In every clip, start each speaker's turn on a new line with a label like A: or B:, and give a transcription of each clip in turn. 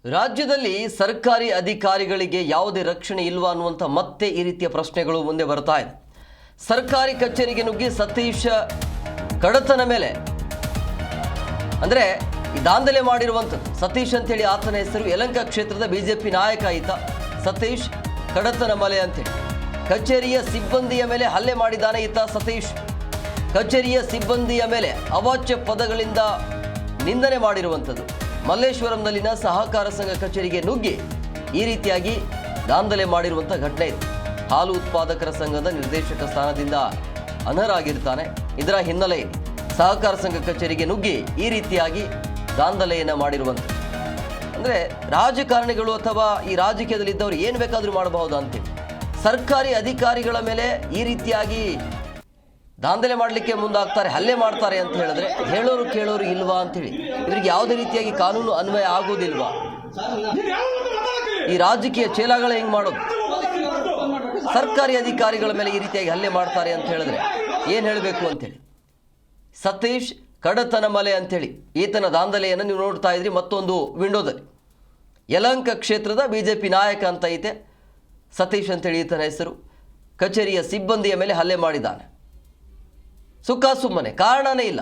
A: ರಾಜ್ಯದಲ್ಲಿ ಸರ್ಕಾರಿ ಅಧಿಕಾರಿಗಳಿಗೆ ಯಾವುದೇ ರಕ್ಷಣೆ ಇಲ್ವಾ ಅನ್ನುವಂಥ ಮತ್ತೆ ಈ ರೀತಿಯ ಪ್ರಶ್ನೆಗಳು ಮುಂದೆ ಬರ್ತಾ ಇದೆ. ಸರ್ಕಾರಿ ಕಚೇರಿಗೆ ನುಗ್ಗಿ ಸತೀಶ್ ಕಡತನ ಮೇಲೆ ಅಂದರೆ ಈ ದಾಂಧಲೆ ಮಾಡಿರುವಂಥದ್ದು ಸತೀಶ್ ಅಂತೇಳಿ ಆತನ ಹೆಸರು. ಯಲಹಂಕ ಕ್ಷೇತ್ರದ ಬಿಜೆಪಿ ನಾಯಕ ಈತ ಸತೀಶ್ ಕಡತನ ಮಲೆ ಅಂತೇಳಿ. ಕಚೇರಿಯ ಸಿಬ್ಬಂದಿಯ ಮೇಲೆ ಹಲ್ಲೆ ಮಾಡಿದ್ದಾನೆ ಈತ ಸತೀಶ್. ಕಚೇರಿಯ ಸಿಬ್ಬಂದಿಯ ಮೇಲೆ ಅವಾಚ್ಯ ಪದಗಳಿಂದ ನಿಂದನೆ ಮಾಡಿರುವಂಥದ್ದು. ಮಲ್ಲೇಶ್ವರಂನಲ್ಲಿನ ಸಹಕಾರ ಸಂಘ ಕಚೇರಿಗೆ ನುಗ್ಗಿ ಈ ರೀತಿಯಾಗಿ ದಾಂಧಲೆ ಮಾಡಿರುವಂಥ ಘಟನೆ ಇದೆ. ಹಾಲು ಉತ್ಪಾದಕರ ಸಂಘದ ನಿರ್ದೇಶಕ ಸ್ಥಾನದಿಂದ ಅನರ್ಹರಾಗಿರ್ತಾನೆ. ಇದರ ಹಿನ್ನೆಲೆಯಲ್ಲಿ ಸಹಕಾರ ಸಂಘ ಕಚೇರಿಗೆ ನುಗ್ಗಿ ಈ ರೀತಿಯಾಗಿ ದಾಂಧಲೆಯನ್ನು ಮಾಡಿರುವಂಥದ್ದು. ಅಂದರೆ ರಾಜಕಾರಣಿಗಳು ಅಥವಾ ಈ ರಾಜಕೀಯದಲ್ಲಿದ್ದವರು ಏನು ಬೇಕಾದರೂ ಮಾಡಬಹುದು ಅಂತೇಳಿ ಸರ್ಕಾರಿ ಅಧಿಕಾರಿಗಳ ಮೇಲೆ ಈ ರೀತಿಯಾಗಿ ದಾಂಧಲೆ ಮಾಡಲಿಕ್ಕೆ ಮುಂದಾಗ್ತಾರೆ, ಹಲ್ಲೆ ಮಾಡ್ತಾರೆ ಅಂತ ಹೇಳಿದ್ರೆ ಹೇಳೋರು ಕೇಳೋರು ಇಲ್ವಾ ಅಂತೇಳಿ ಇವರಿಗೆ ಯಾವುದೇ ರೀತಿಯಾಗಿ ಕಾನೂನು ಅನ್ವಯ ಆಗೋದಿಲ್ವಾ? ಈ ರಾಜಕೀಯ ಚೇಲಾಗಳ ಹೆಂಗೆ ಮಾಡೋದು? ಸರ್ಕಾರಿ ಅಧಿಕಾರಿಗಳ ಮೇಲೆ ಈ ರೀತಿಯಾಗಿ ಹಲ್ಲೆ ಮಾಡ್ತಾರೆ ಅಂತ ಹೇಳಿದ್ರೆ ಏನು ಹೇಳಬೇಕು ಅಂತೇಳಿ. ಸತೀಶ್ ಕಡತನ ಮಲೆ ಅಂತೇಳಿ ಈತನ ದಾಂಧಲೆಯನ್ನು ನೀವು ನೋಡ್ತಾ ಇದ್ರಿ ಮತ್ತೊಂದು ವಿಂಡೋದಲ್ಲಿ. ಯಲಹಂಕ ಕ್ಷೇತ್ರದ ಬಿಜೆಪಿ ನಾಯಕ ಅಂತ ಐತೆ ಸತೀಶ್ ಅಂತೇಳಿ ಈತನ ಹೆಸರು. ಕಚೇರಿಯ ಸಿಬ್ಬಂದಿಯ ಮೇಲೆ ಹಲ್ಲೆ ಮಾಡಿದ್ದಾನೆ. ಸುಖ ಸುಮ್ಮನೆ ಕಾರಣನೇ ಇಲ್ಲ.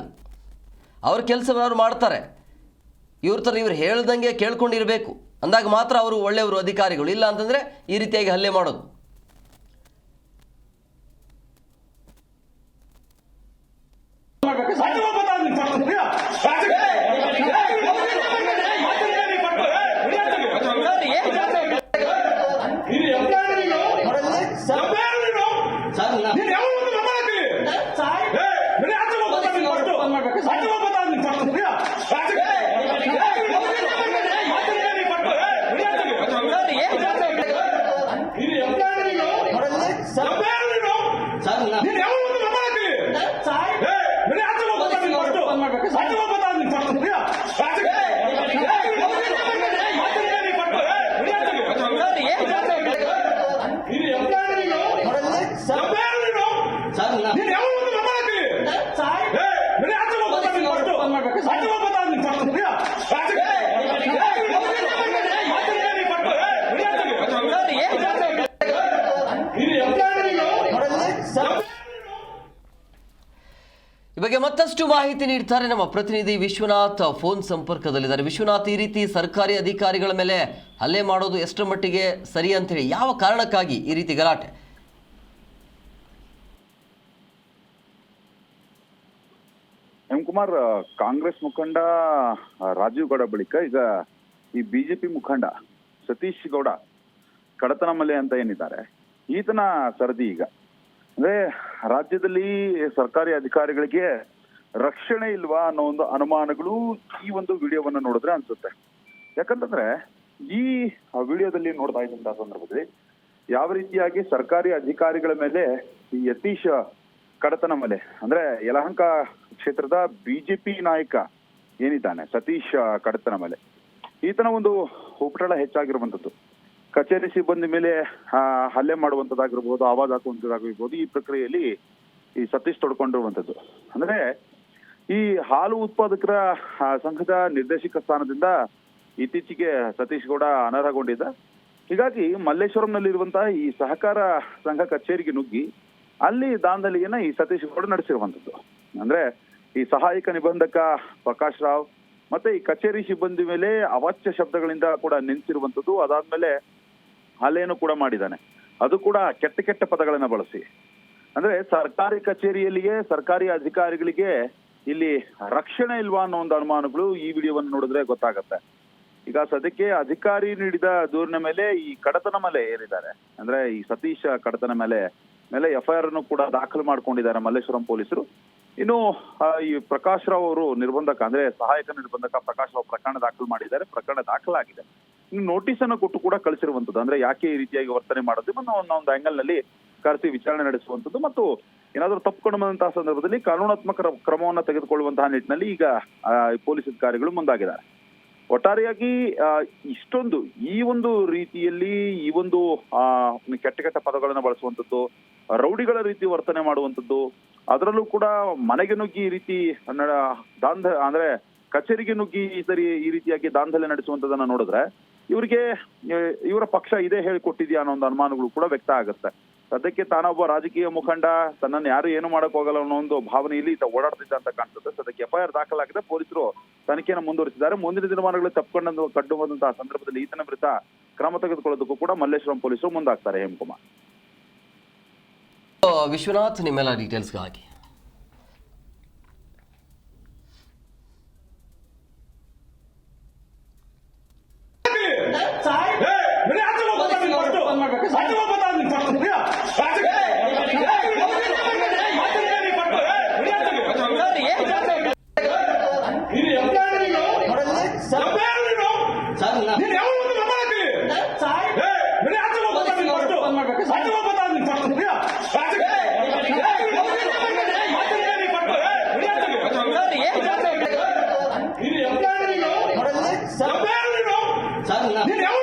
A: ಅವ್ರ ಕೆಲಸವನ್ನು ಮಾಡ್ತಾರೆ. ಇವ್ರ ಥರ ಇವ್ರು ಹೇಳ್ದಂಗೆ ಕೇಳ್ಕೊಂಡಿರಬೇಕು ಅಂದಾಗ ಮಾತ್ರ ಅವರು ಒಳ್ಳೆಯವರು ಅಧಿಕಾರಿಗಳು. ಇಲ್ಲ ಅಂತಂದರೆ ಈ ರೀತಿಯಾಗಿ ಹಲ್ಲೆ ಮಾಡೋದು. ಈ ಬಗ್ಗೆ ಮತ್ತಷ್ಟು ಮಾಹಿತಿ ನೀಡ್ತಾರೆ ನಮ್ಮ ಪ್ರತಿನಿಧಿ ವಿಶ್ವನಾಥ್ ಫೋನ್ ಸಂಪರ್ಕದಲ್ಲಿದ್ದಾರೆ. ವಿಶ್ವನಾಥ್, ಈ ರೀತಿ ಸರ್ಕಾರಿ ಅಧಿಕಾರಿಗಳ ಮೇಲೆ ಹಲ್ಲೆ ಮಾಡೋದು ಎಷ್ಟರ ಮಟ್ಟಿಗೆ ಸರಿ ಅಂತೇಳಿ, ಯಾವ ಕಾರಣಕ್ಕಾಗಿ ಈ ರೀತಿ ಗಲಾಟೆ?
B: ಎಂ ಕುಮಾರ್, ಕಾಂಗ್ರೆಸ್ ಮುಖಂಡ ರಾಜೀವ್ ಗೌಡ ಬಳಿಕ ಈಗ ಈ ಬಿಜೆಪಿ ಮುಖಂಡ ಸತೀಶ್ ಗೌಡ ಕಡತನ ಮಲೆ ಅಂತ ಏನಿದ್ದಾರೆ ಈತನ ಸರದಿ ಈಗ. ಅಂದ್ರೆ ರಾಜ್ಯದಲ್ಲಿ ಸರ್ಕಾರಿ ಅಧಿಕಾರಿಗಳಿಗೆ ರಕ್ಷಣೆ ಇಲ್ವಾ ಅನ್ನೋ ಒಂದು ಅನುಮಾನಗಳು ಈ ಒಂದು ವಿಡಿಯೋವನ್ನ ನೋಡಿದ್ರೆ ಅನ್ಸುತ್ತೆ. ಯಾಕಂತಂದ್ರೆ ಈ ವಿಡಿಯೋದಲ್ಲಿ ನೋಡ್ತಾ ಇದ್ದಂತಹ ಸಂದರ್ಭದಲ್ಲಿ ಯಾವ ರೀತಿಯಾಗಿ ಸರ್ಕಾರಿ ಅಧಿಕಾರಿಗಳ ಮೇಲೆ ಈ ಯತೀಶ್ ಕಡತನ ಮಲೆ ಅಂದ್ರೆ ಯಲಹಂಕ ಕ್ಷೇತ್ರದ ಬಿಜೆಪಿ ನಾಯಕ ಏನಿದ್ದಾನೆ ಸತೀಶ್ ಕಡತನ ಮಲೆ, ಈತನ ಒಂದು ಉಪಟಳ ಹೆಚ್ಚಾಗಿರುವಂತದ್ದು. ಕಚೇರಿ ಸಿಬ್ಬಂದಿ ಮೇಲೆ ಹಲ್ಲೆ ಮಾಡುವಂತದ್ದಾಗಿರ್ಬೋದು, ಆವಾಜ್ ಹಾಕುವಂತದ್ದಾಗಿರ್ಬೋದು, ಈ ಪ್ರಕ್ರಿಯೆಯಲ್ಲಿ ಈ ಸತೀಶ್ ತೊಡ್ಕೊಂಡಿರುವಂತದ್ದು. ಅಂದ್ರೆ ಈ ಹಾಲು ಉತ್ಪಾದಕರ ಸಂಘದ ನಿರ್ದೇಶಕ ಸ್ಥಾನದಿಂದ ಇತ್ತೀಚೆಗೆ ಸತೀಶ್ ಗೌಡ ಅನರ್ಹಗೊಂಡಿದ್ದ. ಹೀಗಾಗಿ ಮಲ್ಲೇಶ್ವರಂನಲ್ಲಿರುವಂತಹ ಈ ಸಹಕಾರ ಸಂಘ ಕಚೇರಿಗೆ ನುಗ್ಗಿ ಅಲ್ಲಿ ದಾಂಧಲೆಯನ್ನ ಈ ಸತೀಶ್ ಗೌಡ ನಡೆಸಿರುವಂತದ್ದು. ಅಂದ್ರೆ ಈ ಸಹಾಯಕ ನಿಬಂಧಕ ಪ್ರಕಾಶ್ ರಾವ್ ಮತ್ತೆ ಈ ಕಚೇರಿ ಸಿಬ್ಬಂದಿ ಮೇಲೆ ಅವಾಚ್ಯ ಶಬ್ದಗಳಿಂದ ಕೂಡ ನಿಂತಿರುವಂತದ್ದು. ಅದಾದ್ಮೇಲೆ ಹಲ್ಲೆಯನ್ನು ಕೂಡ ಮಾಡಿದ್ದಾನೆ, ಅದು ಕೂಡ ಕೆಟ್ಟ ಕೆಟ್ಟ ಪದಗಳನ್ನ ಬಳಸಿ. ಅಂದ್ರೆ ಸರ್ಕಾರಿ ಕಚೇರಿಯಲ್ಲಿಯೇ ಸರ್ಕಾರಿ ಅಧಿಕಾರಿಗಳಿಗೆ ಇಲ್ಲಿ ರಕ್ಷಣೆ ಇಲ್ವಾ ಅನ್ನೋ ಒಂದು ಅನುಮಾನಗಳು ಈ ವಿಡಿಯೋವನ್ನು ನೋಡಿದ್ರೆ ಗೊತ್ತಾಗತ್ತೆ. ಈಗ ಸದ್ಯಕ್ಕೆ ಅಧಿಕಾರಿ ನೀಡಿದ ದೂರಿನ ಮೇಲೆ ಈ ಕಡತನ ಮಲೆ ಏನಿದ್ದಾರೆ ಅಂದ್ರೆ ಈ ಸತೀಶ್ ಕಡತನ ಮೇಲೆ FIR ಅನ್ನು ಕೂಡ ದಾಖಲು ಮಾಡ್ಕೊಂಡಿದ್ದಾರೆ ಮಲ್ಲೇಶ್ವರಂ ಪೊಲೀಸರು. ಇನ್ನು ಈ ಪ್ರಕಾಶ್ ರಾವ್ ಅವರು ನಿರ್ಬಂಧಕ ಅಂದ್ರೆ ಸಹಾಯಕ ನಿರ್ಬಂಧಕ ಪ್ರಕಾಶ್ ರಾವ್ ಪ್ರಕರಣ ದಾಖಲು ಮಾಡಿದ್ದಾರೆ. ಪ್ರಕರಣ ದಾಖಲಾಗಿದೆ. ಇನ್ನು ನೋಟಿಸ್ ಅನ್ನು ಕೊಟ್ಟು ಕೂಡ ಕಳಿಸಿರುವಂತದ್ದು. ಅಂದ್ರೆ ಯಾಕೆ ಈ ರೀತಿಯಾಗಿ ವರ್ತನೆ ಮಾಡೋದು ಒಂದು ಆಂಗಲ್ ನಲ್ಲಿ ಕರೆಸಿ ವಿಚಾರಣೆ ನಡೆಸುವಂತದ್ದು ಮತ್ತು ಏನಾದ್ರೂ ತಪ್ಪುಕೊಂಡು ಬಂದಂತಹ ಸಂದರ್ಭದಲ್ಲಿ ಕಾನೂನಾತ್ಮಕ ಕ್ರಮವನ್ನ ತೆಗೆದುಕೊಳ್ಳುವಂತಹ ನಿಟ್ಟಿನಲ್ಲಿ ಈಗ ಪೊಲೀಸ್ ಅಧಿಕಾರಿಗಳು ಮುಂದಾಗಿದ್ದಾರೆ. ಒಟ್ಟಾರೆಯಾಗಿ ಇಷ್ಟೊಂದು ಈ ಒಂದು ರೀತಿಯಲ್ಲಿ ಈ ಒಂದು ಕೆಟ್ಟ ಕೆಟ್ಟ ಪದಗಳನ್ನ ಬಳಸುವಂತದ್ದು, ರೌಡಿಗಳ ರೀತಿ ವರ್ತನೆ ಮಾಡುವಂತದ್ದು, ಅದರಲ್ಲೂ ಕೂಡ ಮನೆಗೆ ನುಗ್ಗಿ ಈ ರೀತಿ ಅಂದ್ರೆ ಕಚೇರಿಗೆ ನುಗ್ಗಿ ಈ ರೀತಿಯಾಗಿ ದಾಂಧಲೆ ನಡೆಸುವಂತದನ್ನ ನೋಡಿದ್ರೆ ಇವರ ಪಕ್ಷ ಇದೇ ಹೇಳಿಕೊಟ್ಟಿದ್ಯಾ ಅನ್ನೋ ಒಂದು ಅನುಮಾನಗಳು ಕೂಡ ವ್ಯಕ್ತ ಆಗುತ್ತೆ. ಸದ್ಯಕ್ಕೆ ತಾನೊಬ್ಬ ರಾಜಕೀಯ ಮುಖಂಡ, ತನ್ನನ್ನು ಯಾರು ಏನು ಮಾಡಕ್ ಹೋಗಲ್ಲ ಅನ್ನೋ ಒಂದು ಭಾವನೆಯಲ್ಲಿ ಓಡಾಡ್ತಿದ್ದ ಅಂತ ಕಾಣ್ತದೆ. ಸದ್ಯಕ್ಕೆ FIR ದಾಖಲಾಗಿದೆ, ಪೊಲೀಸರು ತನಿಖೆಯನ್ನು ಮುಂದುವರಿಸಿದ್ದಾರೆ. ಮುಂದಿನ ದಿನಮಾನಗಳಲ್ಲಿ ತಪ್ಪಿಕೊಂಡು ಕಂಡುಬಂದಂತಹ ಸಂದರ್ಭದಲ್ಲಿ ಈತನ ವಿರುದ್ಧ ಕ್ರಮ ತೆಗೆದುಕೊಳ್ಳೋದಕ್ಕೂ ಕೂಡ ಮಲ್ಲೇಶ್ವರಂ ಪೊಲೀಸರು ಮುಂದಾಗ್ತಾರೆ. ಹೇಮಕುಮಾರ್.
A: ವಿಶ್ವನಾಥ್, ನಿಮ್ಮೆಲ್ಲ ಡೀಟೇಲ್ಸ್ಗಾಗಿ.
C: ಸರ್